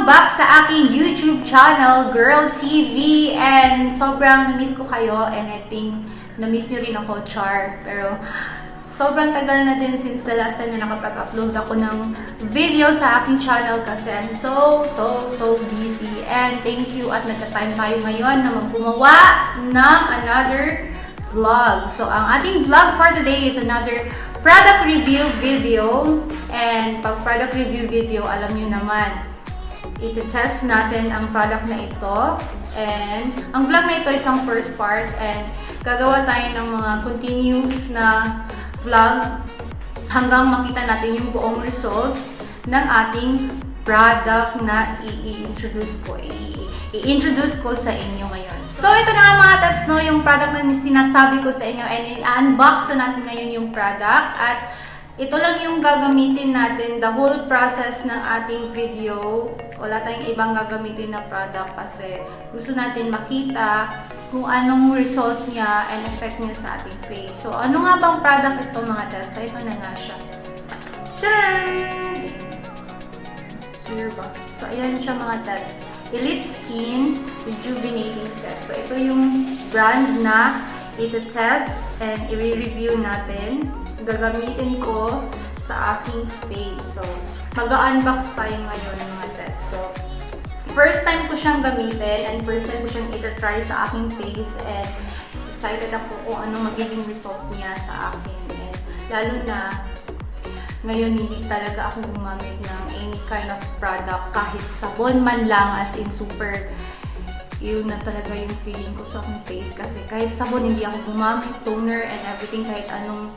back sa aking YouTube channel, Girl TV. And sobrang na-miss ko kayo and I think na-miss nyo rin ako, Char. Pero sobrang tagal na din since the last time na nakapag-upload ako ng video sa aking channel kasi I'm so busy. And thank you at nagka-time tayo ngayon na maggumawa ng another vlog. So ang ating vlog for today is another product review video. And pag product review video, alam nyo naman, i-test natin ang product na ito. And ang vlog na ito isang first part and gagawa tayo ng mga continuous na vlog hanggang makita natin yung buong result ng ating product na i-introduce ko sa inyo ngayon. So ito na nga mga tats, no, yung product na sinasabi ko sa inyo and i-unbox na natin ngayon yung product at ito lang yung gagamitin natin, the whole process ng ating video. Wala tayong ibang gagamitin na product kasi gusto natin makita kung anong result niya and effect niya sa ating face. So, ano nga bang product ito mga tats? So, ito na nga siya. Tcharan! So, ayan siya mga tats. Elite Skin Rejuvenating Set. So, ito yung brand na ito-test and i-review natin. Gagamitin ko sa aking face. So, mag-unbox tayo ngayon mga tats. So, first time ko siyang gamitin and first time ko siyang ita-try sa aking face and excited ako kung anong magiging result niya sa akin. And lalo na ngayon hindi talaga ako gumamit ng any kind of product kahit sabon man lang, as in super yun na talaga yung feeling ko sa aking face kasi kahit sabon hindi ako gumamit, toner and everything, kahit anong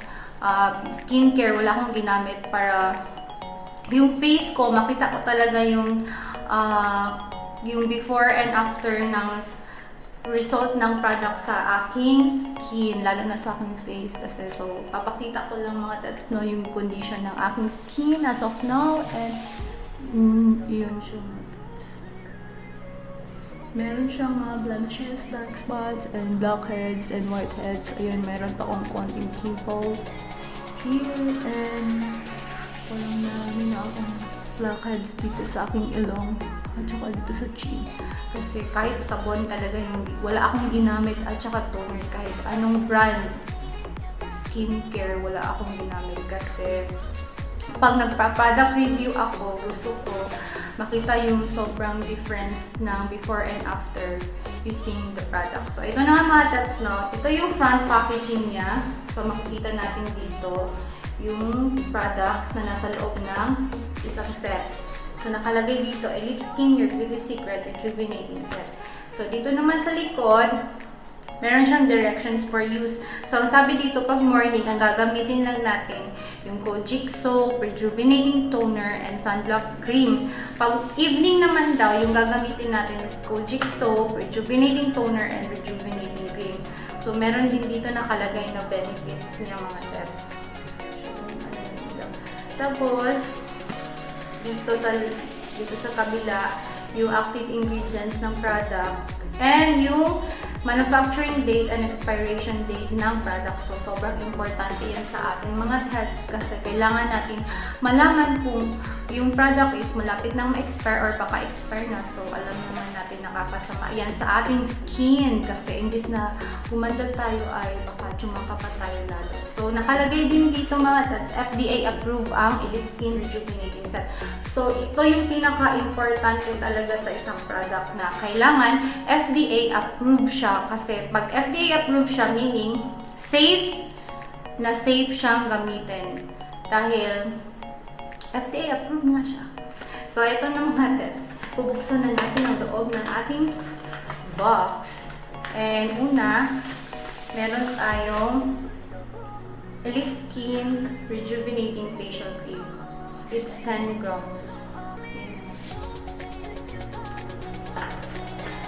skincare wala akong ginamit para yung face ko makita ko talaga yung before and after ng result ng product sa aking skin, lalo na sa aking face kasi. So, papakita ko lang mga tats, no, yung condition ng aking skin as of now and yun siya. Meron siyang mga blemishes, dark spots, and blackheads, and whiteheads. Ayun, meron pa akong konting pimple here, and walang na akong blackheads dito sa aking ilong, at saka dito sa chin. Kasi kahit sabon talaga hindi, wala akong ginamit, at saka toner, kahit anong brand skincare, wala akong ginamit kasi pag nagpa-product review ako, gusto ko makita yung sobrang difference ng before and after using the product. So, ito na nga mga tats, no? Ito yung front packaging niya. So, makikita natin dito yung products na nasa loob ng isang set. So, nakalagay dito, Elite Skin, Your Beauty Secret Rejuvenating Set. So, dito naman sa likod, meron siyang directions for use. So, ang sabi dito, pag morning, ang gagamitin lang natin yung Kojic Soap, Rejuvenating Toner, and Sunblock Cream. Pag evening naman daw, yung gagamitin natin is Kojic Soap, Rejuvenating Toner, and Rejuvenating Cream. So, meron din dito nakalagay na benefits niya mga steps. Tapos, dito sa kabila, yung active ingredients ng product and yung manufacturing date and expiration date ng product. So, sobrang importante yan sa ating mga heads kasi kailangan natin malaman kung yung product is malapit nang ma-expire or baka expire na. So, alam naman natin nakakasama yan sa ating skin kasi imbis na gumanda tayo ay baka tsumaka pa tayo lalo. So, nakalagay din dito mga tats, FDA approved ang Elite Skin Rejuvenating Set. So, ito yung pinaka-importante talaga sa isang product na kailangan FDA approved siya. Kasi pag FDA approved siya, meaning safe na safe siyang gamitin. Dahil FDA approved nga siya. So, ito na mga tats. Bubuksan na natin ang loob ng ating box. And una, meron tayong Elite Skin Rejuvenating Facial Cream. It's 10 grams.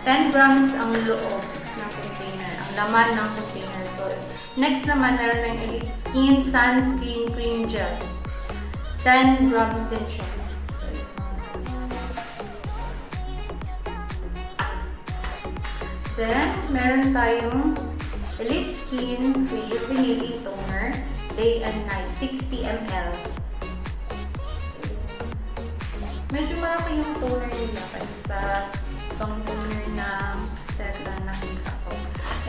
10 grams ang loob ng container, ang laman ng container. So, next naman, meron ng Elite Skin Sunscreen Cream Gel. 10 grams din siya. Then, meron tayong Elite Skin Rejuvenating Toner, Day and Night, 60 ml. Medyo malaki yung toner nila kasi sa pang toner na set na nakita ko.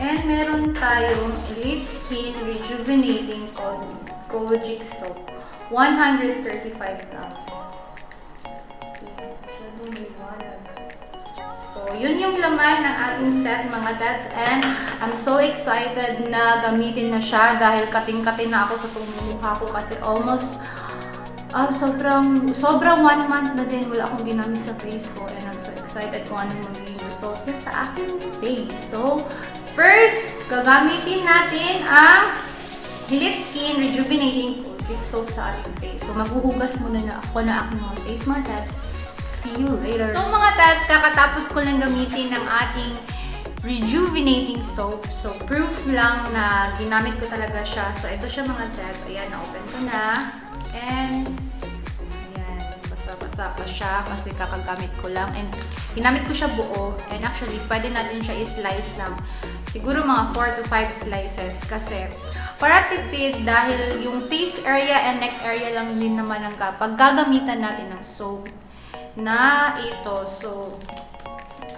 And meron tayong Elite Skin Rejuvenating Kojic Soap. 135 grams. So, yun yung laman ng ating set mga dads. And I'm so excited na gamitin na siya dahil kating-kating na ako sa pumumukha ko kasi almost sobrang 1 month na din wala akong ginamit sa face ko. And I'm so excited kung anong magiging result niya sa aking face. So, first, gagamitin natin ang Elite Skin Rejuvenating Kojic Soap sa ating face. So, maghuhugas muna na ako na aking mga face mga dads. See you later. So mga dads, kakatapos ko lang gamitin ng ating rejuvenating soap. So proof lang na ginamit ko talaga siya. So ito siya mga dads. Ayan, na-open ko na. And ayan, basa-basa pa siya kasi kakagamit ko lang. And ginamit ko siya buo. And actually, pwede natin siya i-slice lang. Siguro mga 4 to 5 slices kasi para tipid dahil yung face area and neck area lang din naman ang pag gagamitan natin ng soap na ito. So,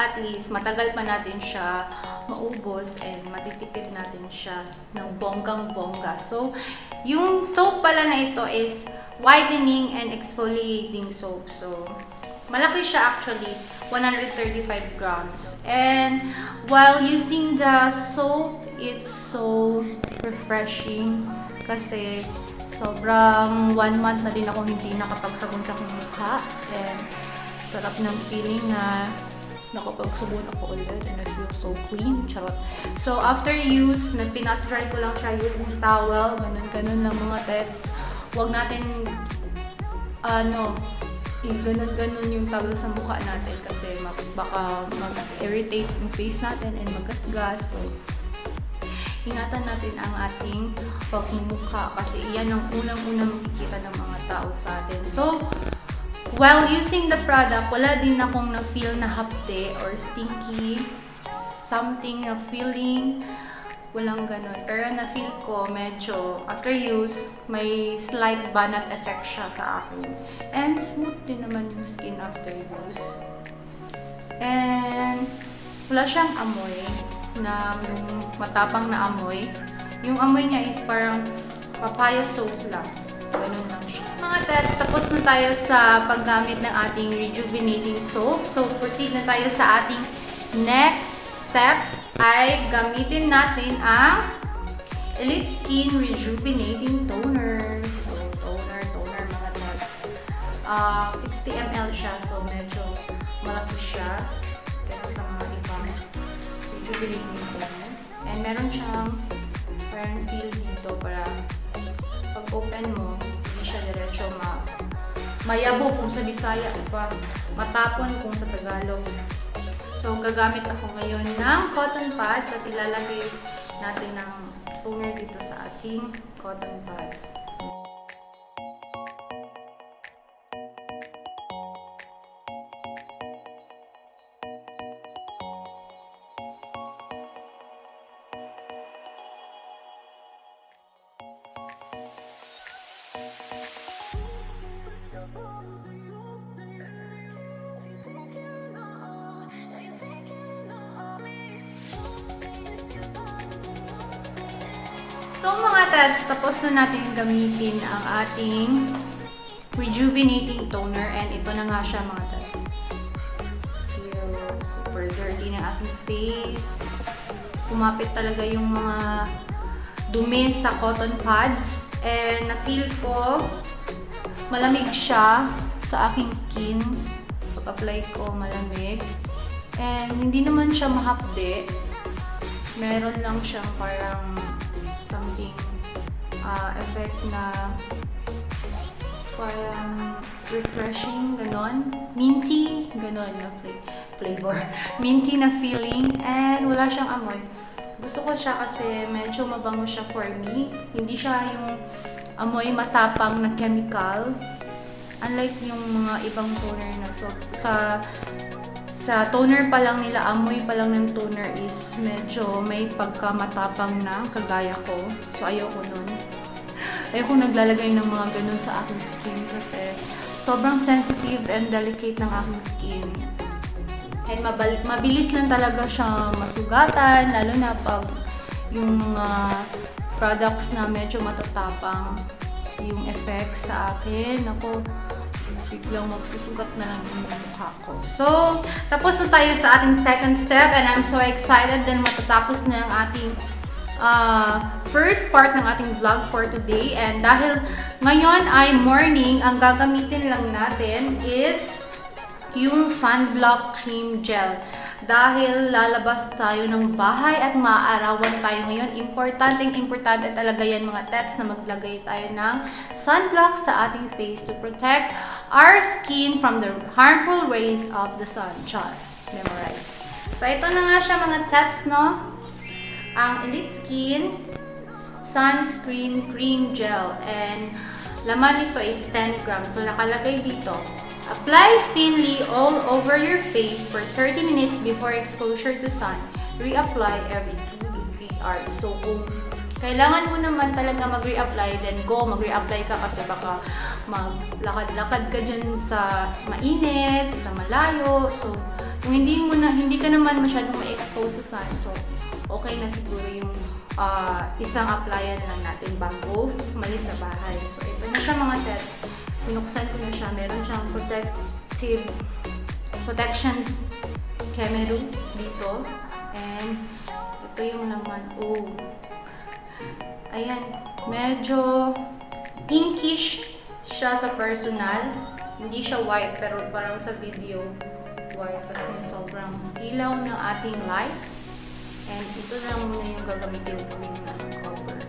at least, matagal pa natin siya maubos and matitipid natin siya ng bonggang-bongga. So, yung soap pala na ito is whitening and exfoliating soap. So, malaki siya actually, 135 grams. And, while using the soap, it's so refreshing kasi sobrang 1 month na din ako hindi nakapagsabon sa aking mukha. And, sarap ng feeling na nakapagsabon ako ulit and I feel so clean. Charot. So, after use, pinatry ko lang siya using towel. Ganun-ganun lang mga pets. Huwag natin, ganun-ganun yung towel sa mukha natin kasi baka mag-irritate yung face natin and magasgas. So, ingatan natin ang ating pagmumukha kasi iyan ang unang-unang makikita ng mga tao sa atin. So, while using the product, wala din akong na-feel na hapde or stinky, something na feeling, walang ganun. Pero na-feel ko medyo, after use, may slight banat effect siya sa akin. And smooth din naman yung skin after use. And wala siyang amoy na yung matapang na amoy. Yung amoy niya is parang papaya soap lang. Ganun lang siya. Mga dads, tapos na tayo sa paggamit ng ating rejuvenating soap. So, proceed na tayo sa ating next step ay gamitin natin ang Elite Skin Rejuvenating Toner. So, toner mga dads. 60 ml siya. So, medyo malaki siya kaya sa mga ibang rejuvenating toner. And meron siyang parang seal dito para pag open mo, hindi siya diretso mayabo kung sa Bisaya pa, matapon kung sa Tagalog. So, gagamit ako ngayon ng cotton pads at ilalagay natin ng toner dito sa ating cotton pads. So mga dads, tapos na natin gamitin ang ating rejuvenating toner and ito na nga siya mga dads. Super dirty ng ating face. Kumapit talaga yung mga dumi sa cotton pads and na-feel ko malamig siya sa aking skin. Pag-apply ko malamig and hindi naman siya mahapde. Meron lang siyang parang something effect na parang refreshing, ganon. Minty, ganon na flavor. Minty na feeling and wala siyang amoy. Gusto ko siya kasi medyo mabango siya for me. Hindi siya yung amoy matapang na chemical. Unlike yung mga ibang toner na sa toner pa lang nila, amoy pa lang ng toner is medyo may pagkamatapang na, kagaya ko. So, ayoko nun. Ayoko naglalagay ng mga ganun sa aking skin kasi sobrang sensitive and delicate ng aking skin. And mabilis lang talaga siya masugatan, lalo na pag yung products na medyo matatapang yung effects sa akin. Ako, biglang magsusugat na lang yung mukha ko. So, tapos na tayo sa ating second step and I'm so excited din matatapos na ang ating first part ng ating vlog for today. And dahil ngayon ay morning, ang gagamitin lang natin is yung sunblock cream gel. Dahil lalabas tayo ng bahay at maaarawan tayo ngayon, importante talaga yan mga tets na maglagay tayo ng sunblock sa ating face to protect our skin from the harmful rays of the sun. Char, memorize. So ito na nga siya mga tets, no? Ang Elite Skin Sunscreen Cream Gel. And laman nito is 10 grams. So nakalagay dito, apply thinly all over your face for 30 minutes before exposure to sun. Reapply every 2 to 3 hours. So, kung kailangan mo naman talaga mag-reapply, then go, mag-reapply ka kasi baka maglakad-lakad ka dyan sa mainit, sa malayo. So, kung hindi ka naman masyadong ma-expose sa sun, so, okay na siguro yung isang applyan lang natin bago umalis sa bahay. So, ito na siya mga test. Pinuksan ko na siya. Meron siyang protections camera dito. And ito yung laman. Oh. Ayan. Medyo pinkish siya sa personal. Hindi siya white, pero parang sa video white kasi sobrang silaw ng ating lights. And ito na muna yung gagamitin ko yung nasa cover.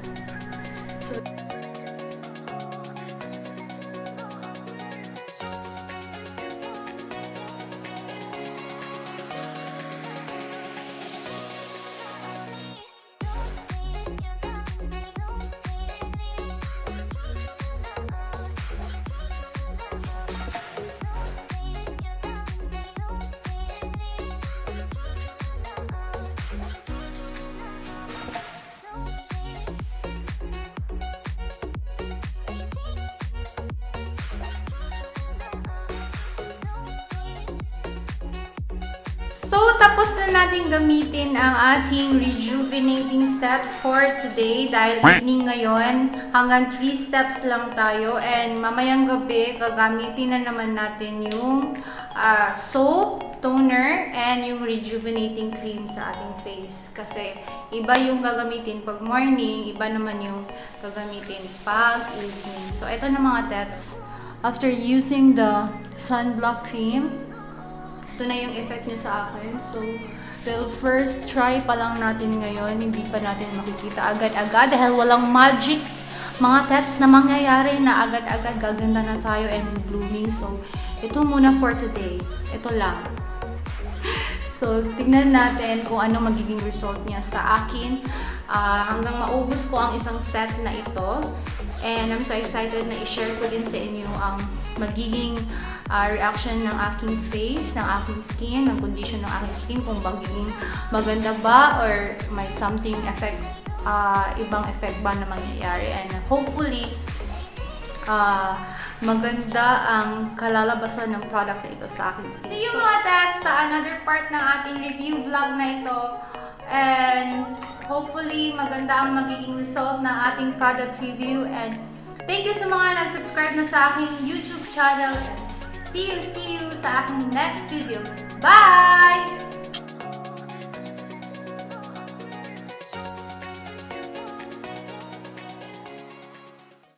So, tapos na natin gamitin ang ating rejuvenating set for today dahil evening ngayon. Hanggang 3 steps lang tayo and mamayang gabi gagamitin na naman natin yung soap, toner, and yung rejuvenating cream sa ating face. Kasi iba yung gagamitin pag morning, iba naman yung gagamitin pag evening. So ito na mga tets. After using the sunblock cream, ito na yung effect niya sa akin. So, first try pa lang natin ngayon. Hindi pa natin makikita agad-agad dahil walang magic mga tets na mangyayari na agad-agad gaganda na tayo and blooming. So, ito muna for today. Ito lang. So, tignan natin kung ano magiging result niya sa akin. Hanggang maubos ko ang isang set na ito. And I'm so excited na i-share ko din sa inyo ang magiging reaction ng aking face, ng aking skin, ng condition ng aking skin, kung magiging maganda ba or may something effect, ibang effect ba na mangyayari. And hopefully, maganda ang kalalabasan ng product na ito sa aking skin. See you mga tats sa another part ng ating review vlog na ito. And hopefully, maganda ang magiging result ng ating product review. And thank you sa mga nag-subscribe na sa aking YouTube channel. And see you sa aking next videos. Bye!